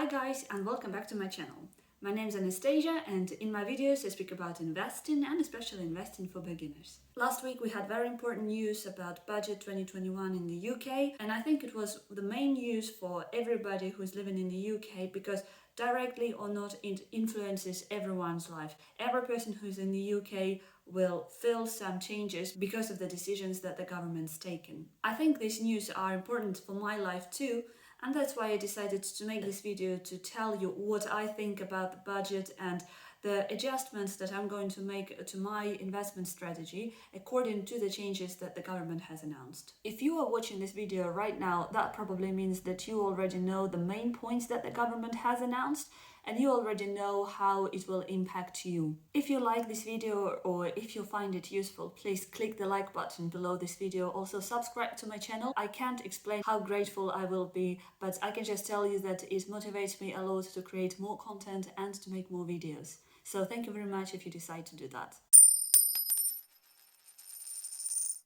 Hi guys, and welcome back to my channel. My name is Anastasia, and in my videos I speak about investing and especially investing for beginners. Last week we had very important news about budget 2021 in the UK, and I think it was the main news for everybody who is living in the UK because directly or not it influences everyone's life. Every person who's in the UK will feel some changes because of the decisions that the government's taken. I think these news are important for my life too, and that's why I decided to make this video to tell you what I think about the budget and the adjustments that I'm going to make to my investment strategy according to the changes that the government has announced. If you are watching this video right now, that probably means that you already know the main points that the government has announced and you already know how it will impact you. If you like this video or if you find it useful, please click the like button below this video. Also subscribe to my channel. I can't explain how grateful I will be, but I can just tell you that it motivates me a lot to create more content and to make more videos. So thank you very much if you decide to do that.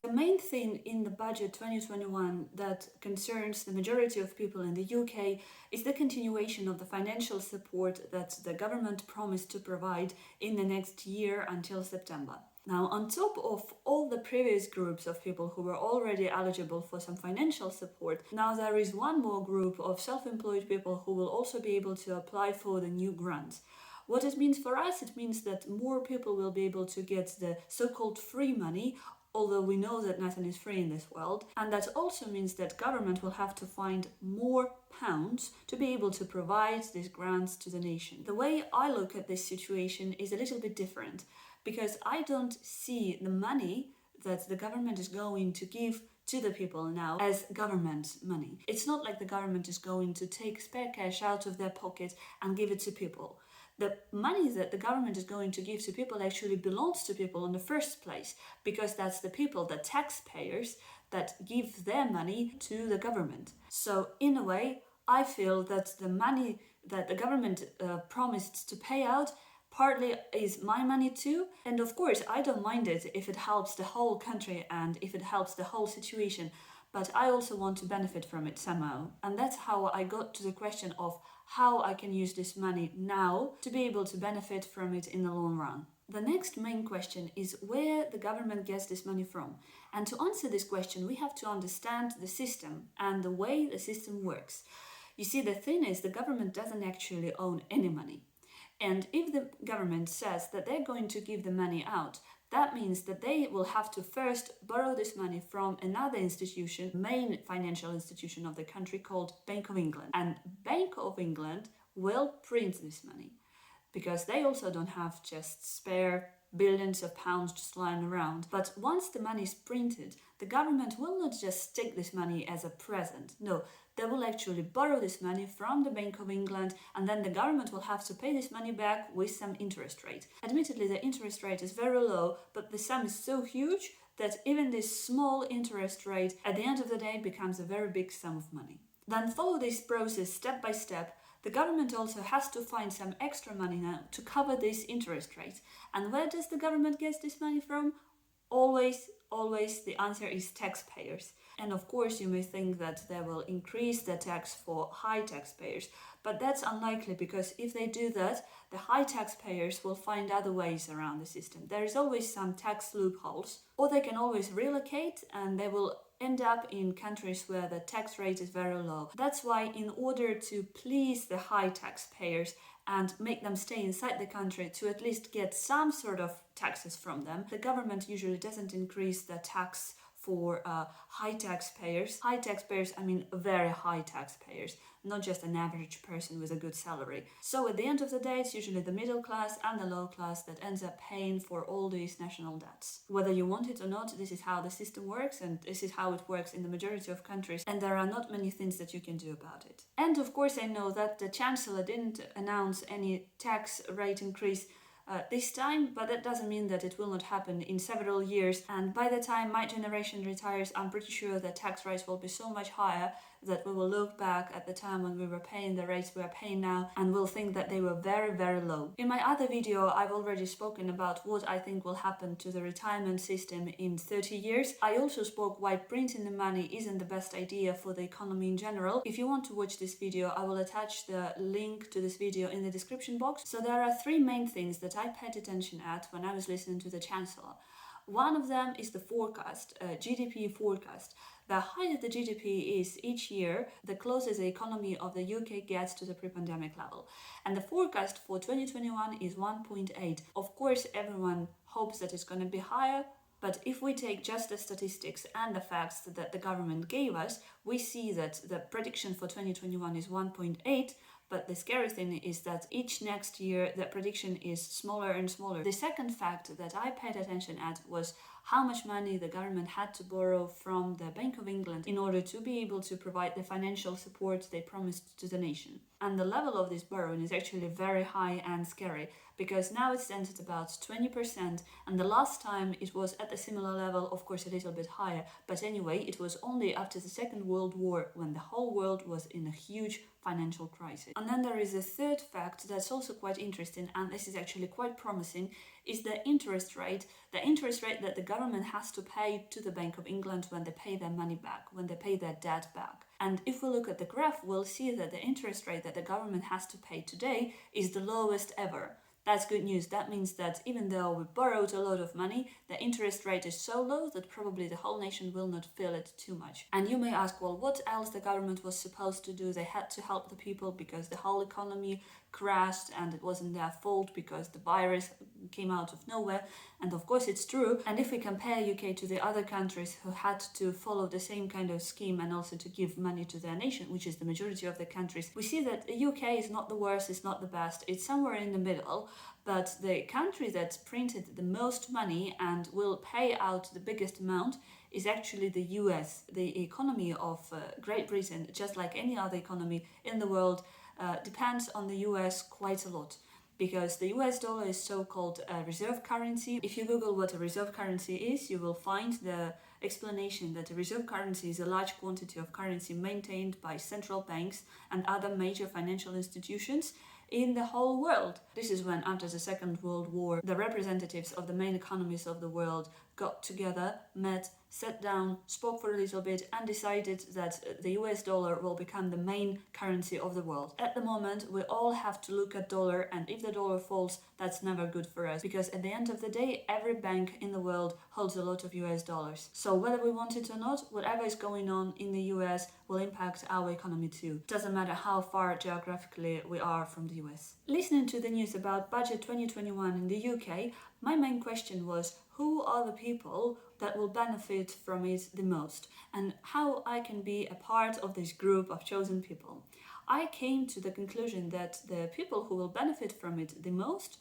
The main thing in the budget 2021 that concerns the majority of people in the UK is the continuation of the financial support that the government promised to provide in the next year until September. Now, on top of all the previous groups of people who were already eligible for some financial support, now there is one more group of self-employed people who will also be able to apply for the new grants. What it means for us, it means that more people will be able to get the so-called free money, although we know that nothing is free in this world, and that also means that government will have to find more pounds to be able to provide these grants to the nation. The way I look at this situation is a little bit different, because I don't see the money that the government is going to give to the people now as government money. It's not like the government is going to take spare cash out of their pocket and give it to people. The money that the government is going to give to people actually belongs to people in the first place, because that's the people, the taxpayers, that give their money to the government. So in a way, I feel that the money that the government promised to pay out partly is my money too. And of course, I don't mind it if it helps the whole country and if it helps the whole situation, but I also want to benefit from it somehow. And that's how I got to the question of how I can use this money now to be able to benefit from it in the long run. The next main question is where the government gets this money from. And to answer this question, we have to understand the system and the way the system works. You see, the thing is, the government doesn't actually own any money. And if the government says that they're going to give the money out, that means that they will have to first borrow this money from another institution, main financial institution of the country called Bank of England. And Bank of England will print this money because they also don't have just spare billions of pounds just lying around. But once the money is printed, the government will not just take this money as a present. No, they will actually borrow this money from the Bank of England, and then the government will have to pay this money back with some interest rate. Admittedly, the interest rate is very low, but the sum is so huge that even this small interest rate at the end of the day becomes a very big sum of money. Then follow this process step by step. The government also has to find some extra money now to cover this interest rate. And where does the government get this money from? Always the answer is taxpayers. And of course you may think that they will increase the tax for high taxpayers, but that's unlikely, because if they do that, the high taxpayers will find other ways around the system. There is always some tax loopholes, or they can always relocate and they will end up in countries where the tax rate is very low. That's why in order to please the high taxpayers and make them stay inside the country to at least get some sort of taxes from them, the government usually doesn't increase the tax for high taxpayers. High taxpayers, I mean very high taxpayers, not just an average person with a good salary. So at the end of the day, it's usually the middle class and the low class that ends up paying for all these national debts. Whether you want it or not, this is how the system works, and this is how it works in the majority of countries, and there are not many things that you can do about it. And of course I know that the chancellor didn't announce any tax rate increase this time, but that doesn't mean that it will not happen in several years, and by the time my generation retires, I'm pretty sure that tax rates will be so much higher that we will look back at the time when we were paying the rates we are paying now and will think that they were very, very low. In my other video, I've already spoken about what I think will happen to the retirement system in 30 years. I also spoke why printing the money isn't the best idea for the economy in general. If you want to watch this video, I will attach the link to this video in the description box. So there are three main things that I paid attention at when I was listening to the chancellor. One of them is the forecast, GDP forecast. The higher the GDP is each year, the closer the economy of the UK gets to the pre-pandemic level. And the forecast for 2021 is 1.8. Of course, everyone hopes that it's going to be higher, but if we take just the statistics and the facts that the government gave us, we see that the prediction for 2021 is 1.8, but the scary thing is that each next year the prediction is smaller and smaller. The second fact that I paid attention at was how much money the government had to borrow from the Bank of England in order to be able to provide the financial support they promised to the nation. And the level of this borrowing is actually very high and scary, because now it stands at about 20%, and the last time it was at a similar level, of course a little bit higher, but anyway, it was only after the Second World War, when the whole world was in a huge financial crisis. And then there is a third fact that's also quite interesting, and this is actually quite promising, is the interest rate that the government has to pay to the Bank of England when they pay their money back, when they pay their debt back. And if we look at the graph, we'll see that the interest rate that the government has to pay today is the lowest ever. That's good news. That means that even though we borrowed a lot of money, the interest rate is so low that probably the whole nation will not feel it too much. And you may ask, well, what else the government was supposed to do? They had to help the people because the whole economy crashed and it wasn't their fault because the virus came out of nowhere. And of course it's true. And if we compare UK to the other countries who had to follow the same kind of scheme and also to give money to their nation, which is the majority of the countries, we see that the UK is not the worst, it's not the best, it's somewhere in the middle. But the country that printed the most money and will pay out the biggest amount is actually the US. The economy of Great Britain, just like any other economy in the world, depends on the US quite a lot, because the US dollar is so-called a reserve currency. If you Google what a reserve currency is, you will find the explanation that a reserve currency is a large quantity of currency maintained by central banks and other major financial institutions in the whole world. This is when, after the Second World War, the representatives of the main economies of the world got together, met, sat down, spoke for a little bit and decided that the US dollar will become the main currency of the world. At the moment, we all have to look at dollar, and if the dollar falls, that's never good for us, because at the end of the day, every bank in the world holds a lot of US dollars. So whether we want it or not, whatever is going on in the US will impact our economy too. Doesn't matter how far geographically we are from the US. Listening to the news about budget 2021 in the UK, my main question was, who are the people that will benefit from it the most, and how I can be a part of this group of chosen people. I came to the conclusion that the people who will benefit from it the most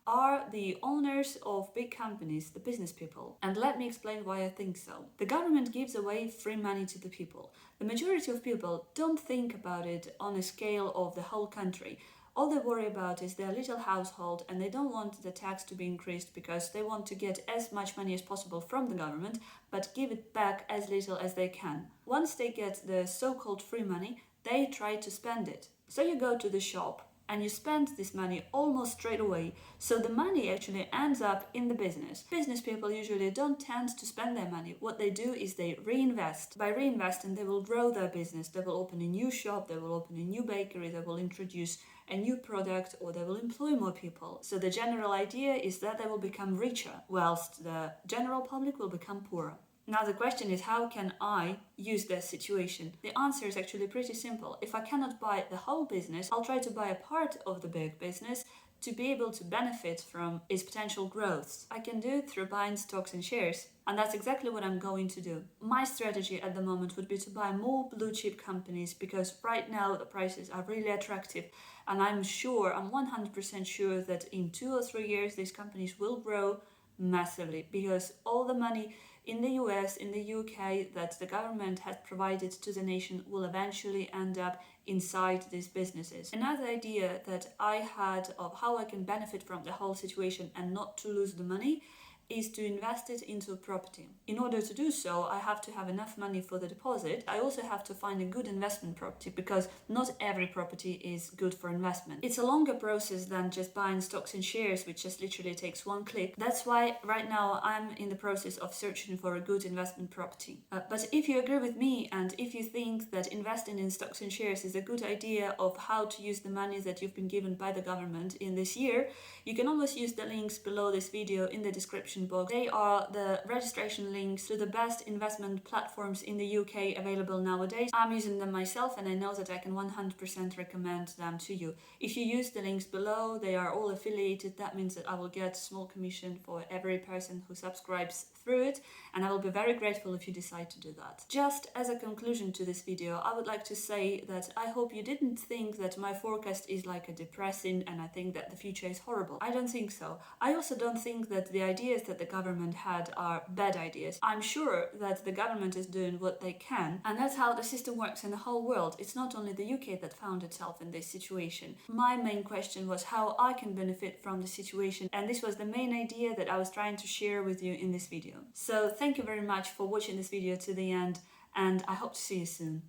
are the owners of big companies, the business people. And let me explain why I think so. The government gives away free money to the people. The majority of people don't think about it on a scale of the whole country. All they worry about is their little household, and they don't want the tax to be increased because they want to get as much money as possible from the government, but give it back as little as they can. Once they get the so-called free money, they try to spend it. So you go to the shop and you spend this money almost straight away, so the money actually ends up in the business. Business people usually don't tend to spend their money. What they do is they reinvest. By reinvesting, they will grow their business. They will open a new shop, they will open a new bakery, they will introduce a new product, or they will employ more people. So the general idea is that they will become richer, whilst the general public will become poorer. Now the question is, how can I use this situation? The answer is actually pretty simple. If I cannot buy the whole business, I'll try to buy a part of the big business to be able to benefit from its potential growth. I can do it through buying stocks and shares. And that's exactly what I'm going to do. My strategy at the moment would be to buy more blue chip companies, because right now the prices are really attractive. And I'm 100% sure that in 2 or 3 years, these companies will grow massively, because all the money in the US, in the UK that the government has provided to the nation will eventually end up inside these businesses. Another idea that I had of how I can benefit from the whole situation and not to lose the money is to invest it into a property. In order to do so, I have to have enough money for the deposit. I also have to find a good investment property because not every property is good for investment. It's a longer process than just buying stocks and shares, which just literally takes one click. That's why right now I'm in the process of searching for a good investment property. But if you agree with me and if you think that investing in stocks and shares is a good idea of how to use the money that you've been given by the government in this year, you can always use the links below this video in the description box. They are the registration links to the best investment platforms in the UK available nowadays. I'm using them myself and I know that I can 100% recommend them to you. If you use the links below, they are all affiliated. That means that I will get a small commission for every person who subscribes through it, and I will be very grateful if you decide to do that. Just as a conclusion to this video, I would like to say that I hope you didn't think that my forecast is like a depressing and I think that the future is horrible. I don't think so. I also don't think that the ideas that the government had are bad ideas. I'm sure that the government is doing what they can, and that's how the system works in the whole world. It's not only the UK that found itself in this situation. My main question was how I can benefit from the situation, and this was the main idea that I was trying to share with you in this video. So thank you very much for watching this video to the end, and I hope to see you soon.